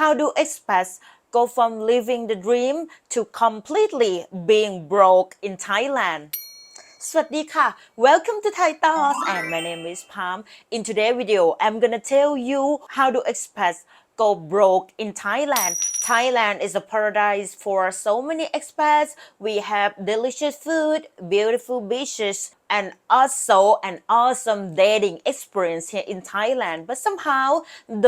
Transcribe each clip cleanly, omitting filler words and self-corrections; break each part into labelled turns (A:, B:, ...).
A: How do expats go from living the dream to completely being broke in Thailand? สวัสดีค่ะ Welcome to Thai Talks and my name is Palm. In today's video, I'm gonna tell you how do expats go broke in Thailand. Thailand is a paradise for so many expats. We have delicious food, beautiful beaches, and also an awesome dating experience here in Thailand. But somehow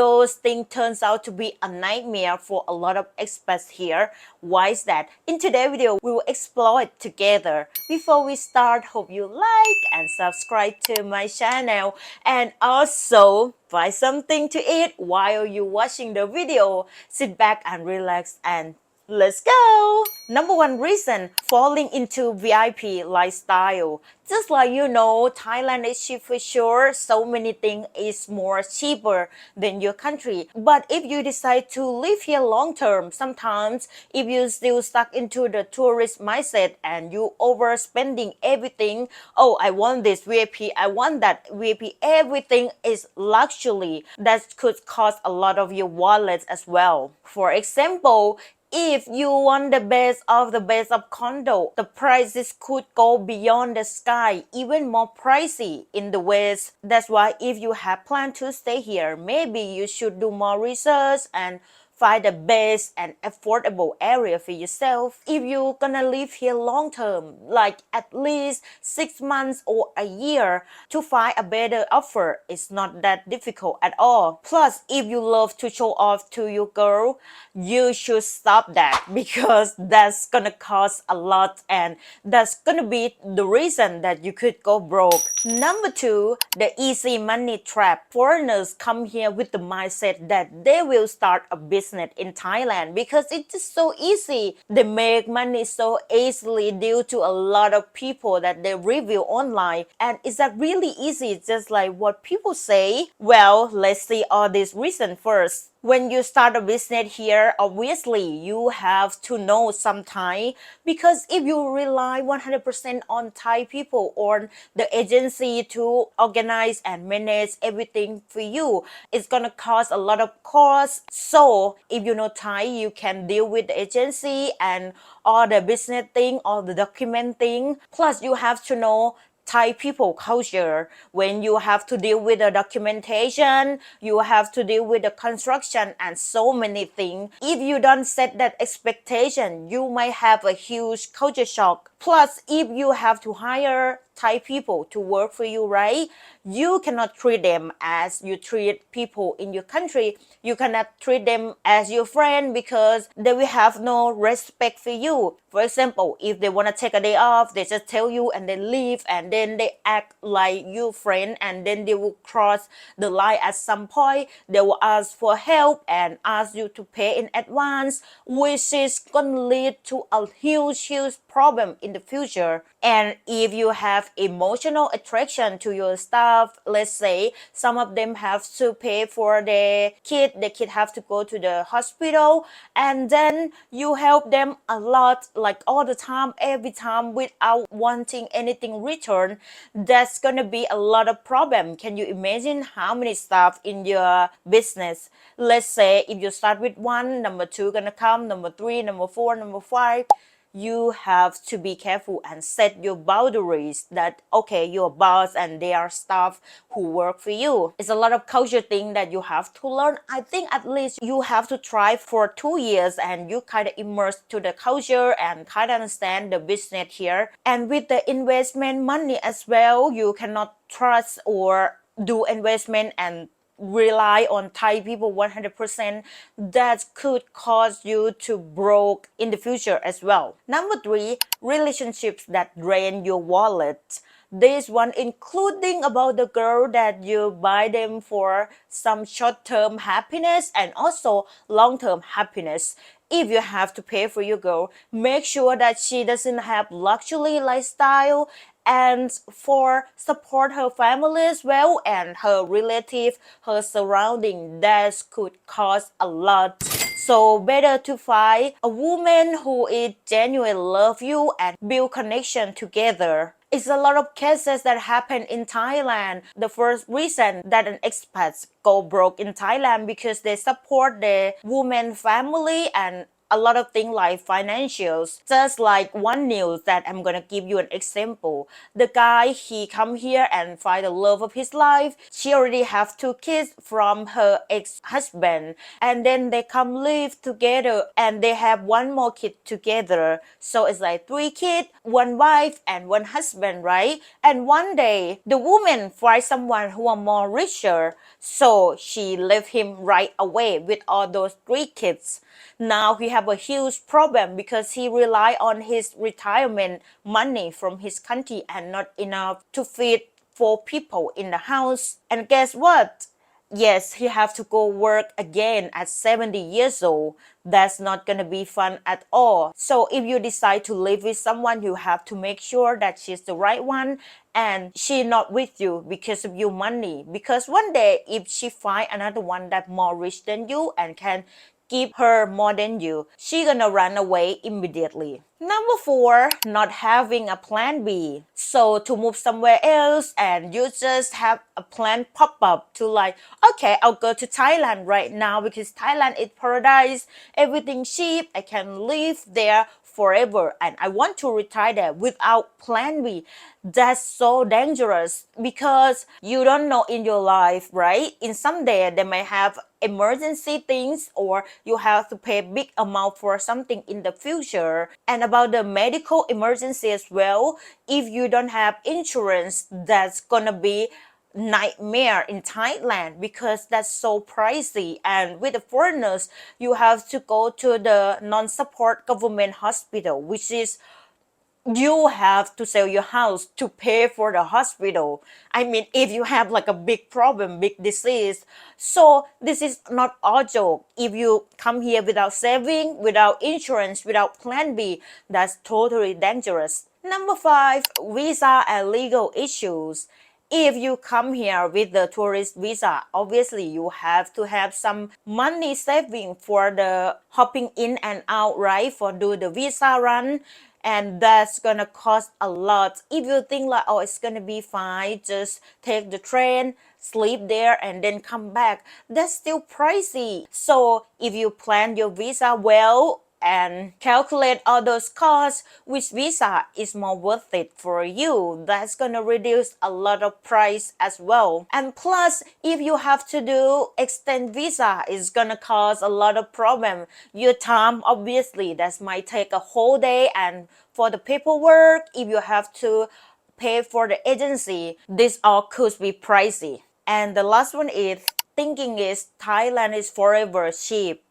A: those things turns out to be a nightmare for a lot of expats here. Why is that? In today's video, we will explore it together. Before we start, hope you like and subscribe to my channel and also find something to eat while you watching the video. Sit back and relax and let's go! Number one reason, falling into VIP lifestyle. Just like you know, Thailand is cheap for sure. So many things is more cheaper than your country. But if you decide to live here long term, sometimes if you still stuck into the tourist mindset and you overspending everything, oh, I want this VIP, I want that VIP, everything is luxury. That could cost a lot of your wallet as well. For example, if you want the best of the best of condo, the prices could go beyond the sky, even more pricey in the West. That's why if you have planned to stay here, maybe you should do more research and find the best and affordable area for yourself. If you're gonna live here long term, like at least 6 months or a year, to find a better offer is not that difficult at all. Plus, if you love to show off to your girl, you should stop that because that's gonna cost a lot and that's gonna be the reason that you could go broke. Number two, the easy money trap. Foreigners come here with the mindset that they will start a business in Thailand because it's just so easy. They make money so easily due to a lot of people that they review online. And is that really easy, just like what people say? Well, let's see all these reasons first. When you start a business here, obviously you have to know some Thai because if you rely 100% on Thai people or the agency to organize and manage everything for you, it's gonna cost a lot of cost. So if you know Thai, you can deal with the agency and all the business thing, all the document thing. Plus you have to know Thai people culture. When you have to deal with the documentation, you have to deal with the construction and so many things. If you don't set that expectation, you might have a huge culture shock. Plus, if you have to hire Thai people to work for you, right? You cannot treat them as you treat people in your country. You cannot treat them as your friend because they will have no respect for you. For example, if they want to take a day off, they just tell you and they leave and then they act like your friend and then they will cross the line at some point. They will ask for help and ask you to pay in advance, which is going to lead to a huge problem in the future. And if you have emotional attraction to your staff, let's say some of them have to pay for their kid, the kid have to go to the hospital, and then you help them a lot, like all the time, every time, without wanting anything return. That's gonna be a lot of problem. Can you imagine how many staff in your business? Let's say if you start with one, number two gonna come, number three, number four, number five. You have to be careful and set your boundaries that okay, you're a boss and they are staff who work for you. It's a lot of culture thing that you have to learn. I think at least you have to try for 2 years and you kind of immerse to the culture and kind of understand the business here. And with the investment money as well, you cannot trust or do investment and rely on Thai people 100%. That could cause you to broke in the future as well. Number three, relationships that drain your wallet. This one including about the girl that you buy them for some short-term happiness and also long-term happiness. If you have to pay for your girl, make sure that she doesn't have luxury lifestyle and for support her family as well and her relative, her surrounding. That could cost a lot. So better to find a woman who is genuinely love you and build connection together. It's a lot of cases that happen in Thailand. The first reason that an expat go broke in Thailand because they support the woman family and a lot of things like financials. Just like one news that I'm gonna give you an example. The guy, he come here and find the love of his life. She already have 2 kids from her ex-husband, and then they come live together and they have one more kid together. So it's like 3 kids, one wife and one husband, right? And one day the woman finds someone who are more richer, so she left him right away with all those 3 kids. Now he have a huge problem because he rely on his retirement money from his country and not enough to feed 4 people in the house. And guess what? Yes, he have to go work again at 70 years old. That's not gonna be fun at all. So if you decide to live with someone, you have to make sure that she's the right one and she not with you because of your money. Because one day if she find another one that more rich than you and can give her more than you, she gonna run away immediately. Number 4, not having a plan B. So to move somewhere else and you just have a plan pop up to like, okay, I'll go to Thailand right now because Thailand is paradise, everything cheap, I can live there forever and I want to retire there without plan B. That's so dangerous because you don't know in your life, right? In some day they may have emergency things or you have to pay big amount for something in the future. And about the medical emergency as well, if you don't have insurance, that's gonna be nightmare in Thailand because that's so pricey. And with the foreigners, you have to go to the non-support government hospital, which is you have to sell your house to pay for the hospital. I mean, if you have like a big problem, big disease. So this is not all joke. If you come here without saving, without insurance, without plan B, that's totally dangerous. Number 5, visa and legal issues. If you come here with the tourist visa, obviously you have to have some money saving for the hopping in and out, right? For do the visa run. And that's gonna cost a lot. If you think like, oh, it's gonna be fine, just take the train, sleep there and then come back, that's still pricey. So if you plan your visa well and calculate all those costs, which visa is more worth it for you, that's gonna reduce a lot of price as well. And plus, if you have to do extend visa, it's gonna cause a lot of problem. Your time, obviously, that might take a whole day, and for the paperwork, if you have to pay for the agency, this all could be pricey. And the last one is thinking is Thailand is forever cheap.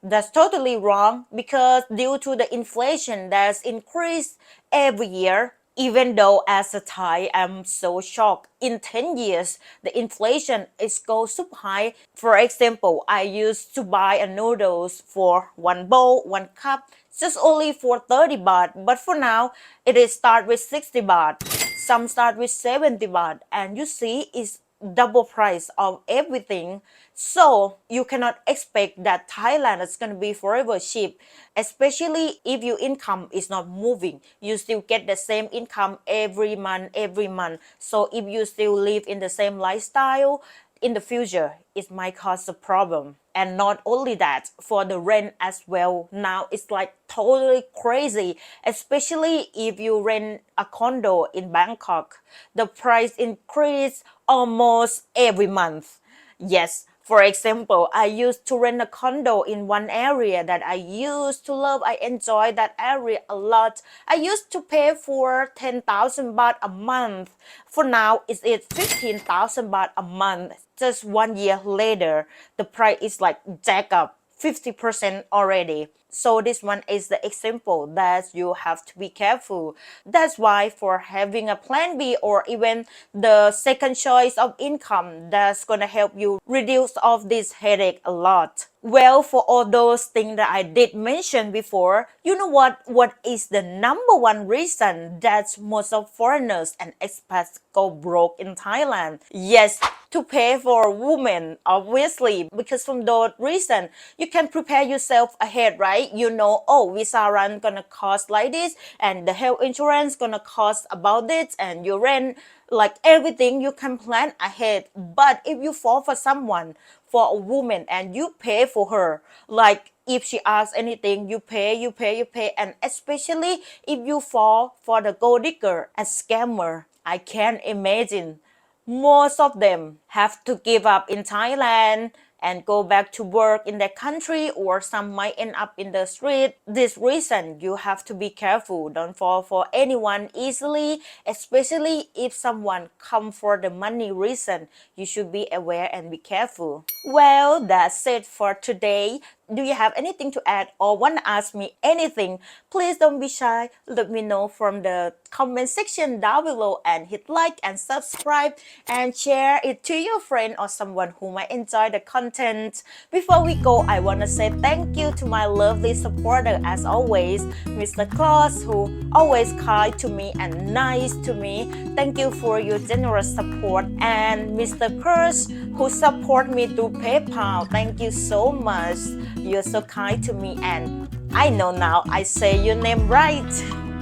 A: That's totally wrong because due to the inflation that's increased every year, even though as a Thai, I'm so shocked. In 10 years, the inflation is go super high. For example, I used to buy a noodles for one bowl, one cup, just only for 30 baht. But for now, it is start with 60 baht. Some start with 70 baht. And you see, it's double price of everything. So you cannot expect that Thailand is going to be forever cheap, especially if your income is not moving. You still get the same income every month. So if you still live in the same lifestyle, in the future, it might cause a problem. And not only that, for the rent as well, now it's like totally crazy, especially if you rent a condo in Bangkok. The price increase almost every month. Yes, for example, I used to rent a condo in one area that I used to love. I enjoy that area a lot. I used to pay for 10,000 baht a month. For now, it's 15,000 baht a month. Just 1 year later, the price is like jack up 50% already. So this one is the example that you have to be careful. That's why for having a plan B or even the second choice of income, that's gonna help you reduce of this headache a lot. Well, for all those things that I did mention before, you know what? What is the number one reason that most of foreigners and expats go broke in Thailand? Yes, to pay for women, obviously, because from that reason, you can prepare yourself ahead, right? right? You know, oh, visa run gonna cost like this, and the health insurance gonna cost about this, and your rent, like everything you can plan ahead. But if you fall for someone, for a woman, and you pay for her, like if she asks anything, you pay, and especially if you fall for the gold digger and scammer, I can't imagine. Most of them have to give up in Thailand and go back to work in their country, or some might end up in the street. This reason you have to be careful. Don't fall for anyone easily, especially if someone come for the money reason. You should be aware and be careful. Well, that's it for today. Do you have anything to add or want to ask me anything? Please don't be shy. Let me know from the comment section down below, and hit like and subscribe and share it to your friend or someone who might enjoy the content. Before we go, I want to say thank you to my lovely supporter as always, Mr. Claus, who always kind to me and nice to me. Thank you for your generous support. And Mr. Curse, who support me through PayPal. Thank you so much. You're so kind to me, and I know now I say your name right.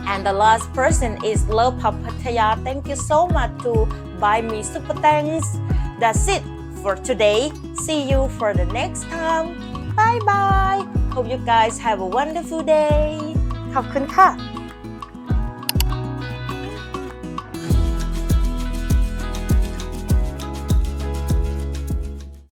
A: And the last person is Love Papataya. Thank you so much to buy me super thanks. That's it for today. See you for the next time. Bye bye. Hope you guys have a wonderful day. ขอบคุณค่ะ